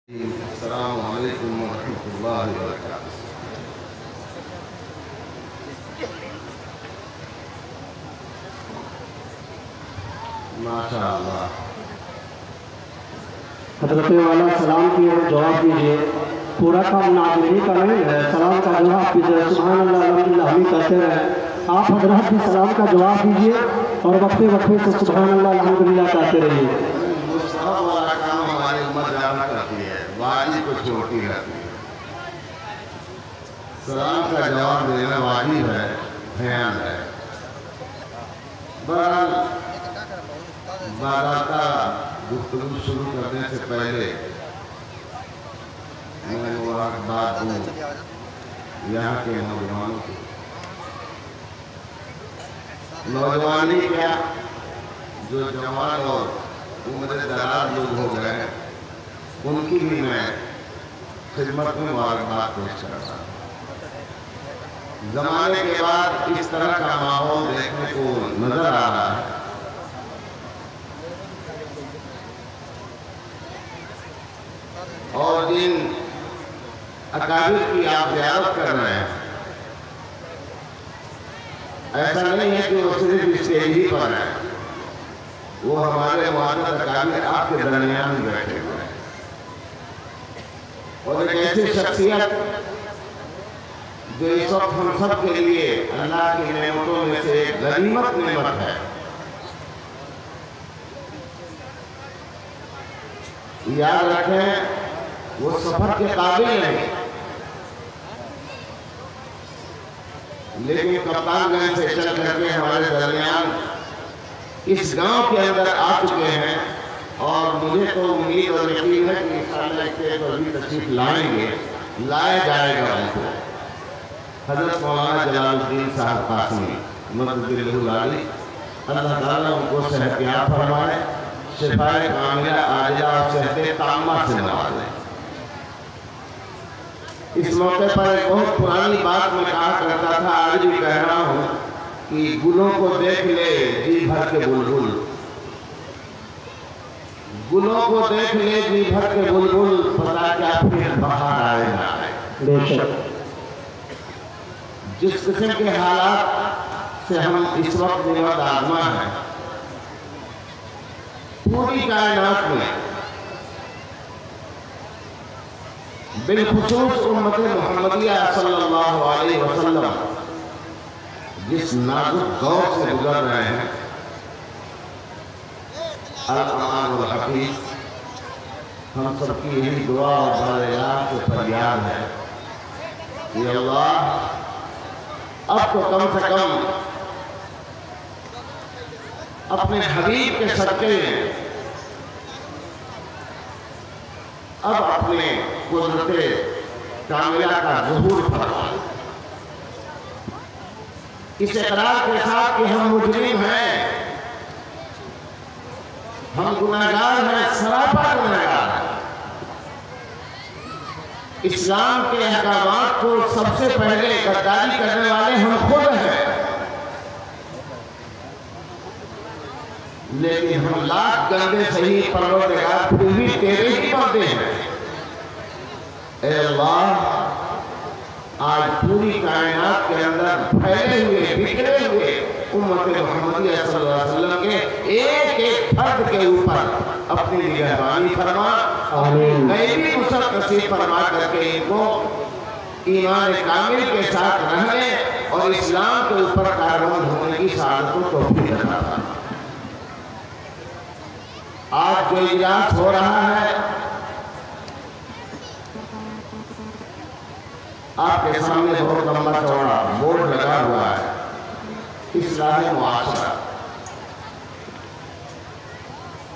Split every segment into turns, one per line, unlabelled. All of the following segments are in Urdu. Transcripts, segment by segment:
السلام علیکم ورحمۃ اللہ وبرکاتہ۔ ماشاء اللہ۔
حضرت والا سلام کی اور جواب دیجئے، پورا کام ناظرین کا نہیں ہے، سلام کا جواب دیجئے، سبحان اللہ الحمدللہ ہمیں کہتے رہے، آپ حضرات بھی سلام کا جواب دیجئے اور وقفے وقفے سے سبحان اللہ الحمدللہ کہتے رہیے۔
مصطفیٰ والا کام ہماری امت زیادہ کرتی ہے، واجب کو چھوڑتی رہتی ہے۔ سلام کا جواب دینا واجب ہے، بیان ہے۔ بہرحال باضابطہ گفتگو شروع کرنے سے پہلے میں مبارکباد دوں یہاں کے نوجوانوں کو۔ نوجوانی کیا، جو جوان اور عمر دراز لوگ ہو گئے ہیں ان کی بھی میں خدمت میں مبارکباد پیش کرتا ہوں۔ زمانے کے بعد اس طرح کا ماحول دیکھنے کو نظر آ رہا ہے۔ اور جن اکابر کی آپ زیارت کر رہے ہیں، ایسا نہیں ہے کہ وہ صرف اسٹیج ہی پر ہیں، وہ ہمارے معزز اکابر آپ کے درمیان بیٹھے ہوئے ہیں، اور ایک ایسی شخصیت جو اس وقت ہم سب کے لیے اللہ کی نعمتوں میں سے ایک غنیمت نعمت ہے۔ یاد رکھیں وہ سفر کے قابل نہیں، لیکن کپتان گنج سے چل کر کے ہمارے درمیان اس گاؤں کے اندر آ چکے ہیں، اور مجھے تو امید اور یقین ہے کہ انشاءاللہ ایک ابھی تشریف لائیں گے، لائے جائے گا ان کو۔ حضرت مولانا جلال الدین صاحب قاسمی مدد اللہ العالی، اللہ تعالیٰ ان کو صحت یاب فرمائے، شفائے کاملہ عاجلہ اور صحت تامہ سے نوازے۔ اس موقع پر ایک بہت پرانی بات میں کہا کرتا تھا، آج بھی کہہ رہا ہوں کہ گلوں کو دیکھ لے جی بھر کے بلبل، گلوں کو دیکھ لے جی بھر کے بلبل، پتا کیا پھر بہار آئے نہ آئے۔
بے شک
جس قسم کے حالات سے ہم اس وقت نمت آزما ہیں، پوری کائنات میں بالخصوص امت محمدیہ صلی اللہ علیہ وسلم جس نازک دور سے گزر رہے ہیں، الامان والحفیظ، ہم سب کی یہی دعا اور برآراست سے فریاد ہے کہ اللہ اب تو کم سے کم اپنے حبیب کے صدقے میں اب اپنے قدرت کاملہ کا ظہور فرما، اس اقرار کے ساتھ کہ ہم مجرم ہیں، ہم گناہگار ہیں، سراپا گناہگار ہیں، اسلام کے احکامات کو سب سے پہلے غداری کرنے والے ہم خود ہیں، لیکن ہم لاکھ گندے صحیح پروردگار پھر بھی تیرے ہی بندے ہیں۔ اے اللہ آج پوری کائنات کے اندر پھیلے ہوئے بکھرے ہوئے امت محمدیہ صلی اللہ علیہ وسلم کے ایک ایک فرد کے اوپر اپنی نگہبانی فرما،
آمین۔
غیبی نصرت نصیب فرما کر کے ان کو ایمان کامل کے ساتھ رہنے اور اسلام کے اوپر کاربند ہونے کی سعادت کو توفیق عطا فرما۔ آج جو اجلاس ہو رہا ہے، آپ کے سامنے بہت لمبا چوڑا بورڈ لگا ہوا ہے، اصلاح معاشرہ۔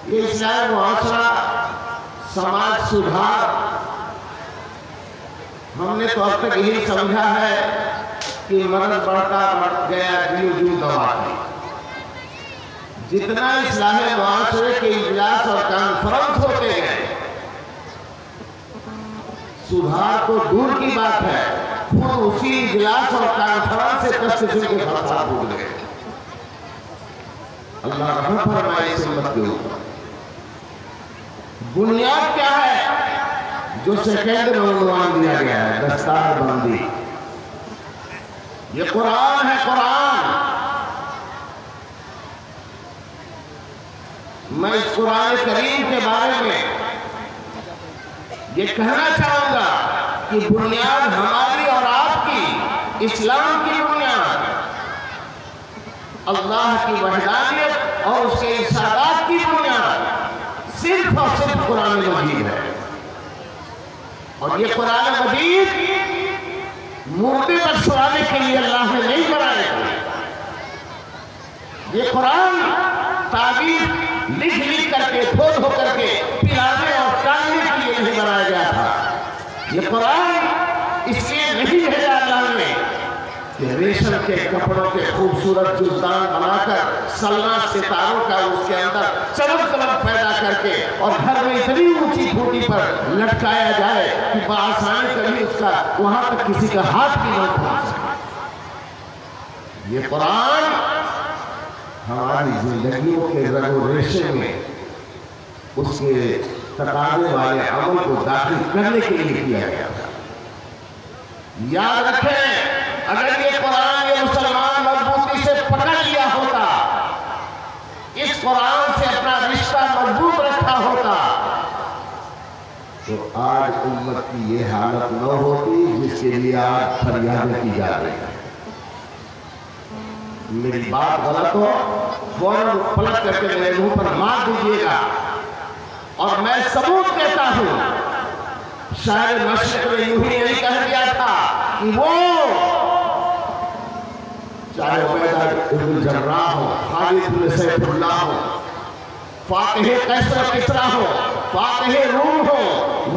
یہ اصلاح معاشرہ، سماج سدھار، ہم نے تو اب تک یہی سمجھا ہے کہ مرض بڑھتا بڑھ گیا جو دوائی۔ جتنا اصلاح معاشرے کے اجلاس اور کانفرنس ہوتے گئے، سدھار تو دور کی بات ہے، خود اسی اجلاس اور کانفرنس سے 10 قسم کے فساد ہو گئے۔ اللہ رحمت فرمائے اس امت کے اوپر۔ بنیاد کیا ہے؟ جو سیکنڈ میں عنوان دیا گیا ہے دستار بندی. یہ قرآن ہے، قرآن. میں اس قرآن کریم کے بارے میں یہ کہنا چاہوں گا کہ بنیاد ہماری اور آپ کی، اسلام کی بنیاد اللہ کی وحدانیت اور اس کے ارشادات کی بنیاد صرف اور صرف قرآن مجید ہے. اور یہ قرآن مجید مردے پر سلانے کے لیے اللہ نے نہیں بنایا. یہ قرآن تعبیر لکھ کر کے دھو کر کے پلانے اور ٹالنے کے لیے نہیں بنایا گیا تھا. یہ قرآن اس لیے نہیں بھیجا اللہ نے کہ ریشم کے کپڑوں کے خوبصورت جزدان بنا کر سلنا ستاروں کا اس کے اندر چمک پیدا کر کے اور گھر میں اتنی اونچی کھوٹی پر لٹکایا جائے کہ بآسانی کبھی اس کا وہاں تک کسی کا ہاتھ بھی نہ پہنچ سکے. یہ قرآن ہماری زندگیوں کے رگ و ریشے میں اس کے تقاضے والے عمل کو داخل کرنے کے لیے کیا گیا تھا. یاد رکھیں، اگر یہ قرآن یہ مسلمان مضبوطی سے پکڑ لیا ہوتا، اس قرآن سے اپنا رشتہ مضبوط رکھا ہوتا، تو آج امت کی یہ حالت نہ ہوتی جس کے لیے آج فریادیں کی جا رہی ہیں. میری بات غلط ہو فوراً پلٹ کر کے میرے منہ پر مار دیجیے گا. اور میں ثبوت کہتا ہوں، شاعر مشرق نے یوں ہی نہیں کہہ دیا تھا کہ وہ چاہے عبیدہ ابن جراح ہو، خالد بن سیف اللہ ہو، فاتح قیصر و کسریٰ ہو، فاتح روم ہو،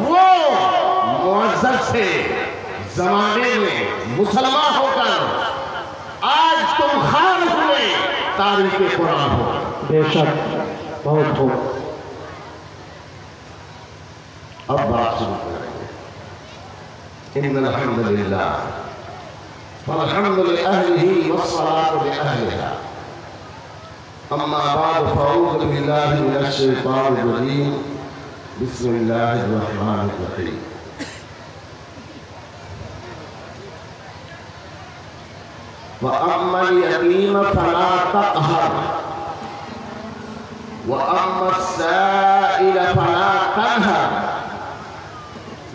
وہ معزز سے زمانے میں مسلمان ہو کر آج تم خان ہوئے تاریخ قرآن ہو.
بے شک، بہت خوب.
اب بات شروع کریں گے. ان الحمدللہ فالحمد لأہلہ والصلاة لأہلہا. اما بعد فاعوذ باللہ من الشیطان الرجیم. بسم اللہ الرحمن الرحیم. وَأَمَّا الْيَتِيمَ فَلَا تَقْهَرْ وَأَمَّا السَّائِلَ فَلَا تَنْهَرْ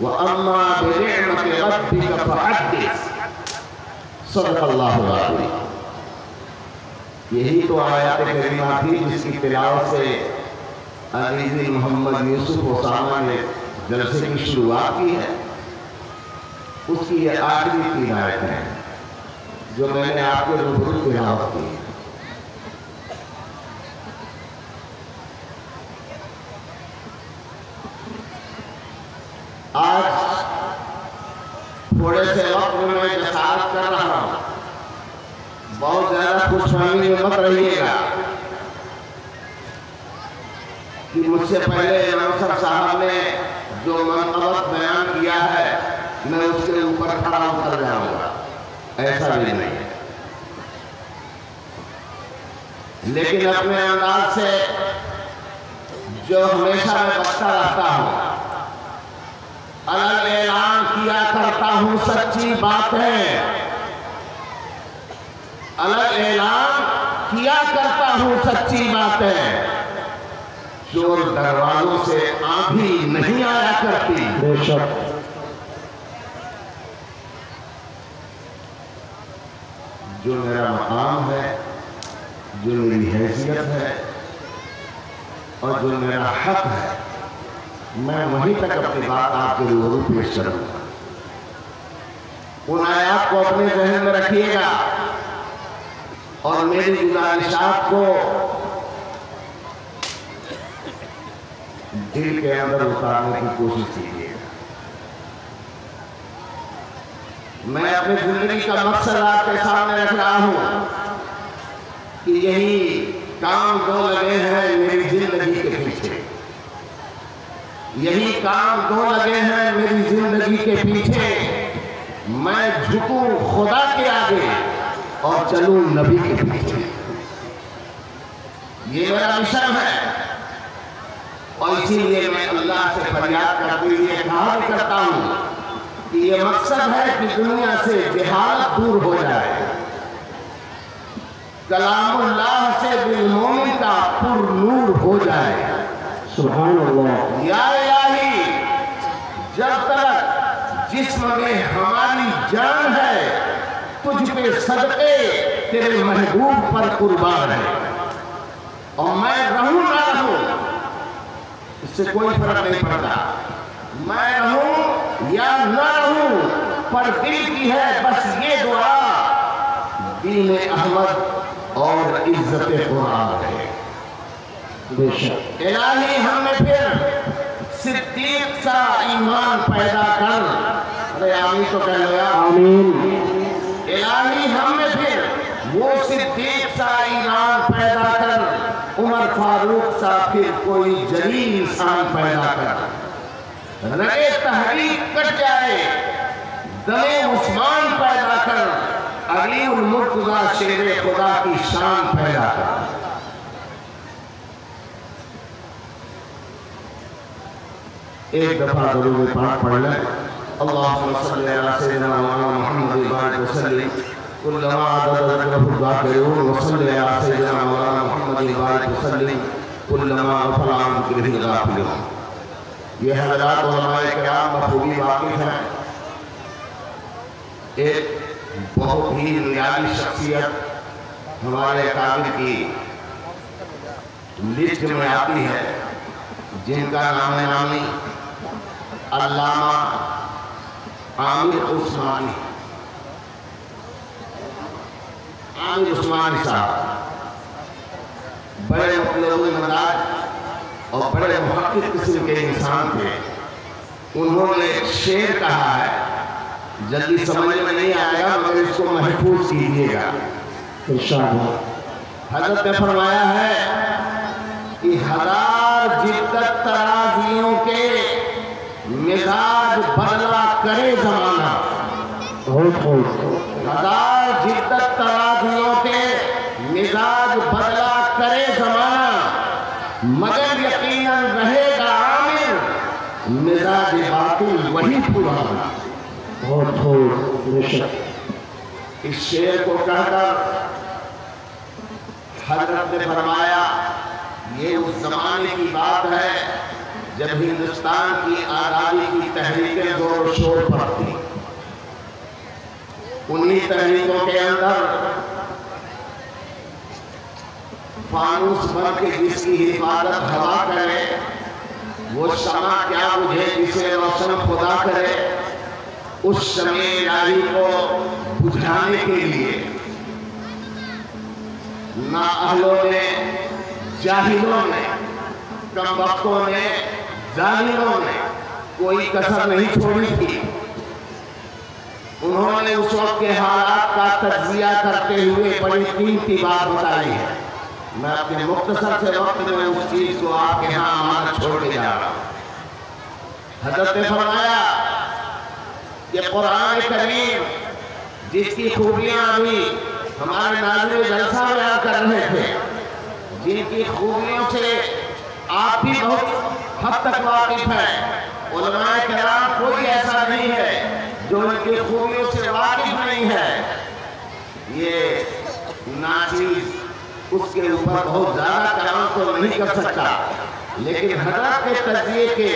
وَأَمَّا بِنِعْمَةِ رَبِّكَ فَحَدِّثْ. صدق اللہ العظیم. یہی تو آیات کریمہ تھی جس کی تلاوت سے عزیز محمد یوسف اسامہ نے جلسے کی شروعات کی ہے. اس کی یہ آخری 3 آیتیں ہیں جو میں نے آپ کے روبرو تلاوت کی. آج تھوڑے سے وقت میں جسارت کر رہا ہوں، بہت زیادہ خوش فہمی میں مت رہیے گا کہ مجھ سے پہلے نوسر صاحب نے جو منقبت بیان کیا ہے میں اس کے اوپر کھڑا اتر جاؤں گا. ایسا بھی نہیں ہے، لیکن اپنے انداز سے جو ہمیشہ میں بچتا رہتا ہوں، الگ اعلان کیا کرتا ہوں سچی باتیں، الگ اعلان کیا کرتا ہوں سچی باتیں. چور دروازوں سے آندھی نہیں آیا کرتی.
بے شک.
جو میرا مقام ہے، جو میری حیثیت ہے اور جو میرا حق ہے، میں وہیں تک اپنی بات آپ کے روبرو پیش کروں گا. ان آیات کو اپنے ذہن میں رکھیے گا اور میری گزارشات کو دل کے اندر اتارنے کی کوشش کیجیے گا. میں اپنی زندگی کا مقصد آپ کے سامنے رکھ رہا ہوں کہ یہی کام 2 لگے ہیں میری زندگی کے پیچھے. یہی کام 2 لگے ہیں میری زندگی کے پیچھے. میں جھکوں خدا کے آگے اور چلوں نبی کے پیچھے. یہ میرا مشن ہے. اور اسی لیے میں اللہ سے فریاد کرتے ہوئے کہا بھی کرتا ہوں کہ یہ مقصد ہے کہ دنیا سے جہالت دور ہو جائے، کلام اللہ سے بالمومن کا پر نور ہو جائے۔
سبحان اللہ۔
یا الہی، جب تک جسم میں ہماری جان ہے تجھ پہ صدقے تیرے محبوب پر قربان ہے، اور میں رہوں نہ رہوں اس سے کوئی فرق نہیں پڑتا، میں رہوں یا نہ رہوں، پر دل کی ہے بس یہ دعا، دین احمد اور عزت قرآن ہے۔
بے شک۔
الہی ہم میں پھر صدیق سا ایمان پیدا کر، ارے آمین تو کہہ لو یار۔
آمین۔
الہی ہم میں پھر وہ صدیق سا ایمان پیدا کر، عمر فاروق سا پھر کوئی جلیل انسان پیدا کر، رگے تحریک کٹ جائے دمے عثمان پیدا کر، علی المرتضیٰ شیر خدا کی شان پیدا کر۔ ایک دفعہ درود پاک پڑھ لیں۔ اللہم صلی علی سیدنا محمد وبارک وسلم کلما عدد ذکرہ الذاکرون، وصلی علی سیدنا محمد وبارک وسلم کلما غفل عن ذکرہ الغافلون۔ یہ حضرات علماء کرام بخوبی واقف ہیں، ایک بہت ہی نیالی شخصیت ہمارے قابل کی لسٹ میں آتی ہے، جن کا نام نامی علامہ عامر عثمانی صاحب، بڑے مطلب مدار اور بڑے محقق قسم کے انسان تھے۔ انہوں نے شعر کہا ہے، جلدی سمجھ میں نہیں آئے گا مگر اس کو محفوظ کیجیے گا۔
انشاءاللہ۔
حضرت نے فرمایا ہے کہ ہزار جدت ترازیوں کے مزاج بدلا کرے زمانہ، ہزار جدت ترازیوں کے مزاج بدلا کرے زمانہ، مگر یقیناً رہے گا عامر مزاج باطل وہی پرانا۔
بہت خوب، بے شک۔
اس شعر کو کہہ کر حضرت نے فرمایا یہ اس زمانے کی بات ہے جب ہندوستان کی آزادی کی تحریکیں زور و شور پر تھی۔ انہی تحریکوں کے اندر فانوس بن کے جس کی حفاظت ہوا کرے، وہ شمع کیا بجھے جسے روشن خدا کرے، اس شمع الہی کو بجھانے کے لیے نااہلوں نے، جاہلوں نے، کم وقتوں نے، ظالموں نے کوئی کسر نہیں چھوڑی تھی۔ انہوں نے اس وقت کے حالات کا تجزیہ کرتے ہوئے بڑی قیمتی بات بتائی ہے۔ میں اپنے مختصر سے وقت میں اس چیز کو آپ کے ہاں امانت چھوڑ کے جا رہا ہوں۔ حضرت نے فرمایا کہ قرآن کریم جس کی خوبیاں ابھی ہمارے ناظرین جلسہ بیان کر رہے تھے، جن کی خوبیوں سے آپ بھی بہت حد تک واقف ہیں، علماء کرام کوئی ایسا نہیں ہے جو ان کی خوبیوں سے واقف نہیں ہے۔ یہ ناچیز اس کے اوپر بہت زیادہ کلام تو نہیں کر سکتا، لیکن حضرت کے تجزیے کے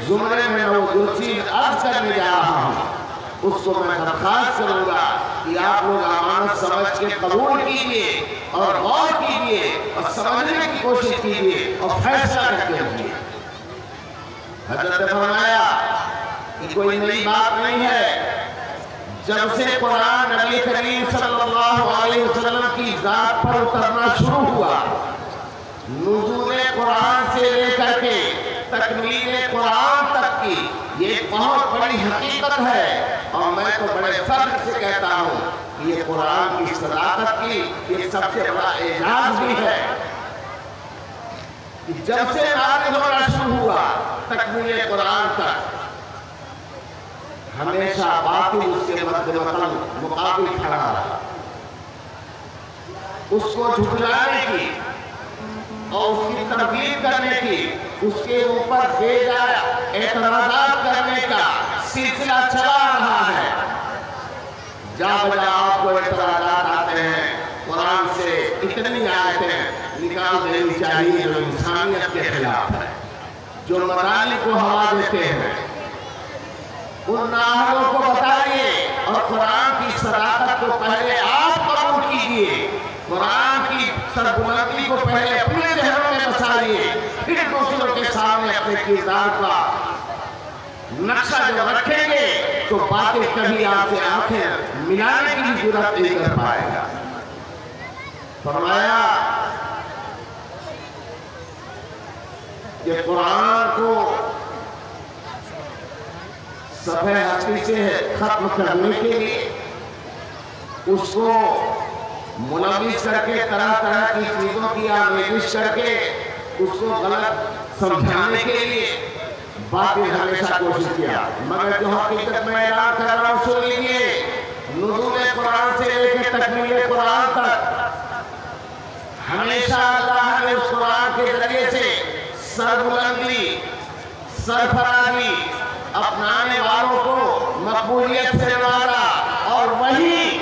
زمرے میں وہ جو چیز عرض کرنے جا رہا ہوں اس کو میں درخواست کروں گا کہ آپ لوگ امانت سمجھ کے قبول کیجئے اور غور کیجئے اور سمجھنے کی کوشش کیجئے اور فیصلہ کر کے رکھیے۔ حضرت نے فرمایا کہ کوئی نئی بات نہیں ہے، جب سے قرآن نبی کریم صلی اللہ علیہ وسلم کی ذات پر اترنا شروع ہوا، نزول قرآن سے لے کر کے تکمیل قرآن تک کی یہ بہت بڑی حقیقت ہے، اور میں تو بڑے فخر سے کہتا ہوں کہ یہ قرآن کی صداقت کی یہ سب سے بڑا اعجاز بھی ہے کہ جب سے نازل ہونا شروع ہوا تکمیل قرآن تک ہمیشہ باطل اس کے مقابل کھڑا رہا، اس کو جھٹلانے کی اور اس کی تردید کرنے کی اس کے اوپر بے جا اعتراضات کرنے کا سلسلہ چلا رہا ہے۔ جا بجا آپ کو اعتراضات آتے ہیں، قرآن سے اتنی آیتیں نکال دینی چاہیے جو انسانیت کے خلاف ہے، جو مرالی کو ہوا دیتے ہیں، ان نااہلوں کو بتائیے اور قرآن کی صداقت کو پہلے آپ قبول کیجئے، قرآن کی سربلندی کو پہلے اپنے ذہنوں میں بسائیے، پھر دوسروں کے سامنے اپنے کردار کا نقشہ جو رکھیں گے تو باطل کبھی آپ سے آنکھیں ملانے کی بھی جرات نہیں کر پائے گا۔ فرمایا کہ قرآن کو صفحہ ہستی سے ختم کرنے کے لیے، اس کو ملوث کر کے طرح طرح کی چیزوں کی آمیزش کر کے اس کو غلط سمجھانے کے لیے باطل ہمیشہ کوشش کیا، مگر جو حقیقت میں اعلان کر رہا ہوں سن لیجیے، نزول قرآن سے لے کے تکمیل قرآن تک ہمیشہ اللہ نے اس قرآن کے ذریعے سے سربلندی، سرفرازی اپنانے والوں کو مقبولیت سے نوازا، اور وہی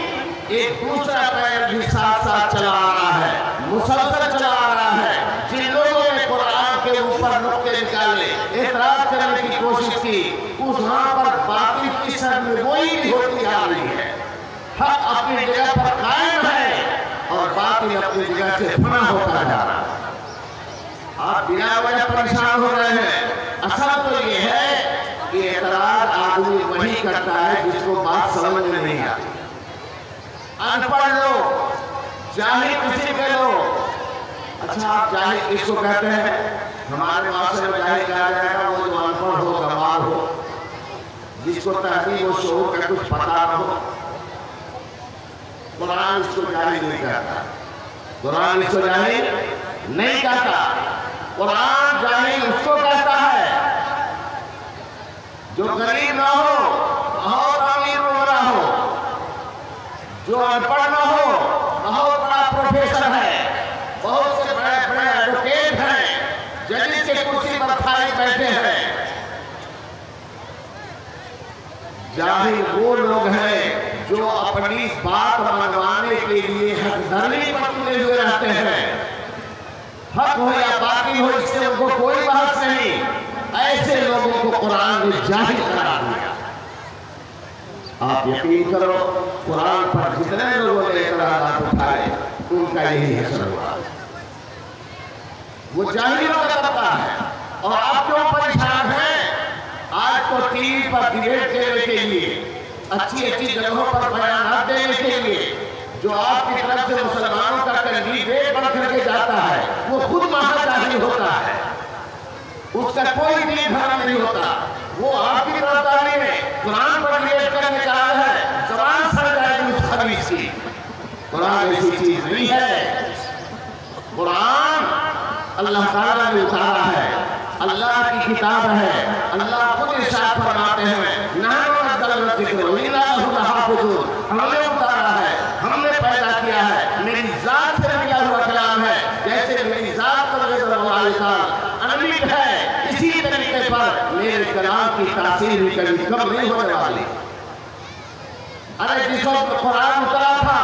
ایک دوسرا پیر بھی ساتھ ساتھ چلا آ رہا ہے، مسلسل چلا آ رہا ہے۔ جن لوگوں نے قرآن کے اوپر نقطے نکالے، اعتراض کرنے کی کوشش کی، اس وہاں پر باطل کی سرنگوئی بھی ہوتی آ رہی ہے۔ حق اپنی جگہ پر قائم ہے اور باطل اپنی جگہ سے فنا ہوتا جا رہا ہے۔ آپ بلا وجہ پریشان ہو رہے ہیں، اصل تو یہ ہے کہ اعتراض آدمی وہی کرتا ہے جس کو بات سمجھ میں نہیں آتی۔ ان پڑھ لو، جاہل کسی کے لو، اچھا آپ جاہل کس کو کہتے ہیں؟ ہمارے معاشرے میں جاہل کہا جائے گا وہ جو ان پڑھ ہو، گنوار ہو، جس کو تہذیب و شعور کا کچھ پتہ نہ ہو۔ قرآن اس کو جاہل نہیں کہتا، قرآن اس کو جاہل نہیں کہتا، قرآن جاہل اس کو کہتا ہے جو غریب نہ ہو، بہت امیر عمرہ ہو، جو ان پڑھ نہ ہو، بہت بڑا پروفیسر ہے، بہت سے بڑے بڑے ایڈوکیٹ ہیں، ججز کے کرسی پر کھائے بیٹھے ہیں۔ جاہل وہ لوگ ہیں جو اپنی بات منوانے کے لیے حق دھرمی پر تلے ہوئے رہتے ہیں، حق ہو یا باطل ہو اس سے ان کو کوئی بحث نہیں۔ ایسے لوگوں کو قرآن نے جاہل قرار دیا۔ آپ یقین کرو قرآن پر جتنے لوگوں نے اعتراضات اٹھائے ان کا یہی حشر ہوا، وہ جاہلوں کا طبقہ ہے۔ اور آپ کیوں پریشان ہیں؟ آج تو ٹی وی پر ڈیبیٹ دینے کے لیے، اچھی اچھی جگہوں پر بیانات دینے کے لیے جو آپ کی طرف سے مسلمانوں کا کینڈیڈیٹ بن کر کے جاتا ہے وہ خود مہا جاہل ہوتا ہے، اس کا کوئی دین دھرم نہیں ہوتا۔ وہ آپ کی طرف تعلیم ہے، قرآن پر ڈیبیٹ کرنے کا ہے، زبان سڑ جائے گی اس حدیث کی۔ قرآن ایسی چیز نہیں ہے۔ قرآن اللہ تعالیٰ نے اتارا ہے، اللہ کی کتاب ہے۔ اللہ خود ارشاد فرماتے ہیں نحن نزلنا الذکر وإنا لہ لحافظون، ہم نے اتارا ہے، ہم نے پیدا کیا ہے، میری ذات سے ملا ہوا کلام ہے، جیسے میری ذات پر غضب اللہ انمٹ ہے، اسی طریقے پر میرے کلام کی تاثیر بھی کبھی کم نہیں ہونے والی۔ ارے جس وقت قرآن اترا تھا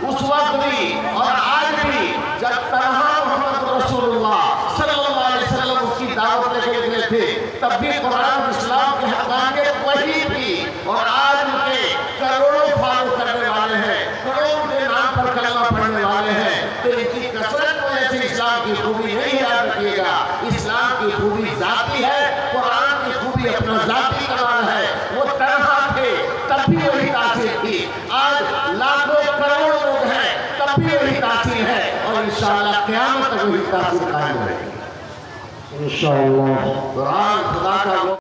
اس وقت بھی اور آج بھی جب تنہا محمد رسول اللہ صلی اللہ علیہ وسلم اس کی دعوت لے کے نکلے تھے تب بھی قرآن اسلام کے حقانیت وہی تھی، اور آج ان کے کروڑوں فالو کرنے والے ہیں، کروڑوں کے نام پر کلمہ پڑھنے والے ہیں۔ تو ان کی کثرت کو ایسے اسلام کی خوبی نہیں یاد رکھیے گا، اسلام کی خوبی ذاتی ہے، قرآن کی خوبی اپنا ذاتی کمال ہے۔ وہ تنہا تھے تب بھی وہی تاثیر تھی، آج لاکھوں کروڑ لوگ ہیں تب بھی وہی تاثیر ہے، اور انشاءاللہ قیامت تک وہی تاثیر قائم رہے گی۔
انشاءاللہ
قرآن خدا کا